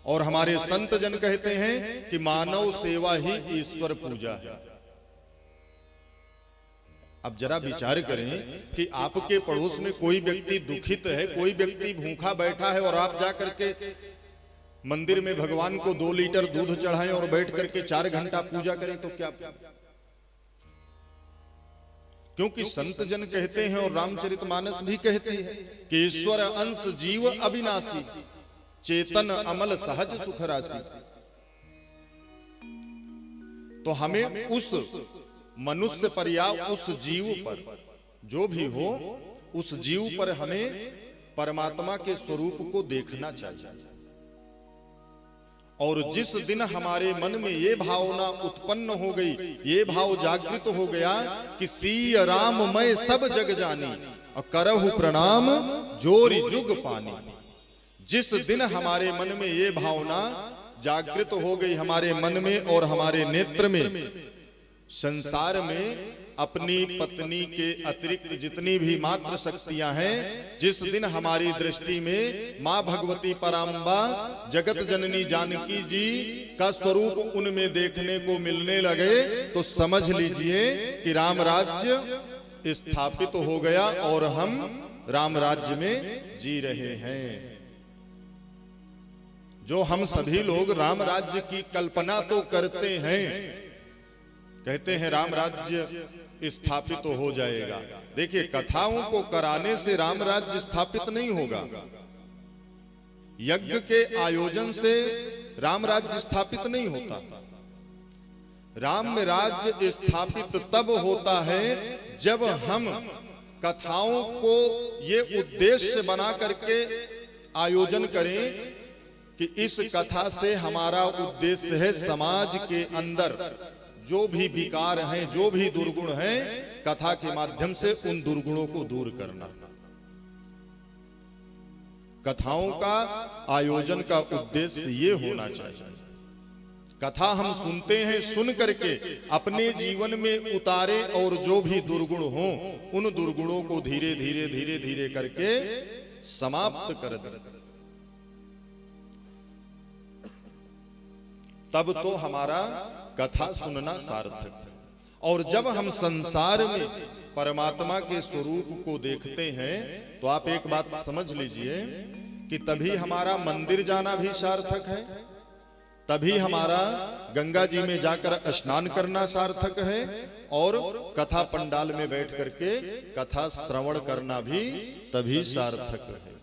और हमारे संत जन कहते हैं कि मानव सेवा ही ईश्वर पूजा है। अब जरा विचार करें कि आपके पड़ोस में कोई व्यक्ति दुखित है, कोई व्यक्ति भूखा बैठा है और आप जाकर के मंदिर में भगवान को 2 लीटर दूध चढ़ाएं और बैठ करके 4 घंटा पूजा करें तो क्या? क्योंकि संत जन कहते हैं और रामचरितमानस भी कहते हैं कि ईश्वर अंश जीव अविनाशी, चेतन अमल सहज सुख राशि। तो हमें उस मनुष्य पर या उस जीव पर, जो भी हो, उस जीव पर हमें परमात्मा के स्वरूप को देखना चाहिए। और जिस दिन हमारे मन में ये भावना उत्पन्न हो गई, ये भाव जागृत हो गया कि सीय राम मैं सब जग जानी और करहु प्रणाम जोरी जुग पानी, जिस दिन हमारे मन में ये भावना जागृत हो गई, हमारे मन में और हमारे नेत्र में, संसार में अपनी पत्नी के अतिरिक्त जितनी भी मात्र शक्तियां हैं, जिस दिन हमारी दृष्टि में मां भगवती पराम्बा जगत जननी जानकी जी का स्वरूप उनमें देखने को मिलने लगे, तो समझ लीजिए कि राम राज्य स्थापित हो गया और हम राम राज्य में जी रहे हैं। जो हम सभी लोग राम राज्य की कल्पना तो करते हैं, कहते हैं राम राज्य स्थापित तो हो जाएगा। देखिए, कथाओं को कराने से राम राज्य स्थापित नहीं होगा, यज्ञ के आयोजन से राम राज्य स्थापित नहीं होता। राम राज्य स्थापित तब होता है जब हम कथाओं को ये उद्देश्य बना करके आयोजन करें कि इस कथा से हमारा उद्देश्य है समाज के अंदर जो भी विकार हैं, जो भी दुर्गुण हैं, कथा के माध्यम से उन दुर्गुणों को दूर करना। कथाओं का आयोजन का उद्देश्य ये होना चाहिए। कथा हम सुनते हैं, सुन करके अपने जीवन में उतारे और जो भी दुर्गुण हो उन दुर्गुणों को धीरे धीरे धीरे धीरे करके समाप्त कर दें, तब तो हमारा कथा सुनना सार्थक है। और जब हम संसार में परमात्मा के स्वरूप को देखते हैं तो आप एक बात समझ लीजिए कि तभी हमारा मंदिर जाना भी सार्थक है, तभी हमारा गंगा जी में जाकर स्नान करना सार्थक है, और कथा पंडाल में बैठ करके कथा श्रवण करना भी तभी सार्थक है।